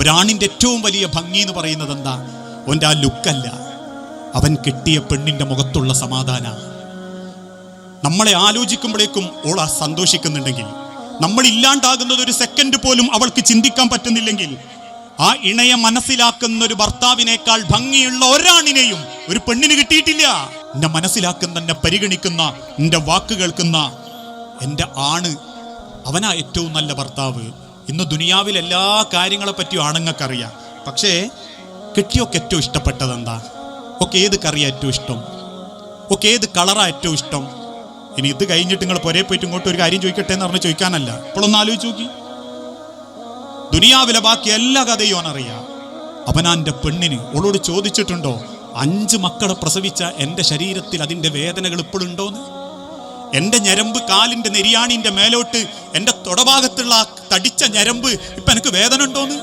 ഒരാണിൻ്റെ ഏറ്റവും വലിയ ഭംഗി എന്ന് പറയുന്നത് എന്താ? അവൻ്റെ ആ ലുക്കല്ല, അവൻ കിട്ടിയ പെണ്ണിൻ്റെ മുഖത്തുള്ള സമാധാന. നമ്മളെ ആലോചിക്കുമ്പോഴേക്കും ഓൾ സന്തോഷിക്കുന്നുണ്ടെങ്കിൽ, നമ്മൾ ഇല്ലാണ്ടാകുന്നത് ഒരു സെക്കൻഡ് പോലും അവൾക്ക് ചിന്തിക്കാൻ പറ്റുന്നില്ലെങ്കിൽ, ആ ഇണയെ മനസ്സിലാക്കുന്ന ഒരു ഭർത്താവിനേക്കാൾ ഭംഗിയുള്ള ഒരാണിനെയും ഒരു പെണ്ണിന് കിട്ടിയിട്ടില്ല. എന്നെ മനസ്സിലാക്കുന്ന, എന്നെ പരിഗണിക്കുന്ന, എൻ്റെ വാക്ക് കേൾക്കുന്ന എൻ്റെ ആണ്, അവനാ ഏറ്റവും നല്ല ഭർത്താവ്. ഇന്ന് ദുനിയാവിൽ എല്ലാ കാര്യങ്ങളെ പറ്റിയും ആണുങ്ങൾക്കറിയാം. പക്ഷേ കെട്ടിയൊക്കെ ഏറ്റവും ഇഷ്ടപ്പെട്ടത് എന്താ? ഒക്കെ ഏത് കറിയാ ഏറ്റവും ഇഷ്ടം? ഒക്കെ ഏത് കളറാ ഏറ്റവും ഇഷ്ടം? ഇനി ഇത് കഴിഞ്ഞിട്ട് നിങ്ങൾ പുരയെ പോയിട്ട് ഇങ്ങോട്ട് ഒരു കാര്യം ചോദിക്കട്ടെ എന്ന് പറഞ്ഞ് ചോദിക്കാനല്ല. ഇപ്പോഴൊന്ന് ആലോചിച്ച് നോക്കി. ദുനിയാവിലെ ബാക്കി എല്ലാ കഥയും അവനറിയാം. അവനാൻ്റെ പെണ്ണിന് ഓളോട് ചോദിച്ചിട്ടുണ്ടോ, 5 മക്കളെ പ്രസവിച്ച എൻ്റെ ശരീരത്തിൽ അതിൻ്റെ വേദനകൾ ഇപ്പോഴുണ്ടോന്ന്? എൻ്റെ ഞരമ്പ്, കാലിൻ്റെ നെരിയാണിൻ്റെ മേലോട്ട് എൻ്റെ തൊടഭാഗത്തുള്ള തടിച്ച ഞരമ്പ് ഇപ്പം എനിക്ക് വേദന ഉണ്ടോന്ന്?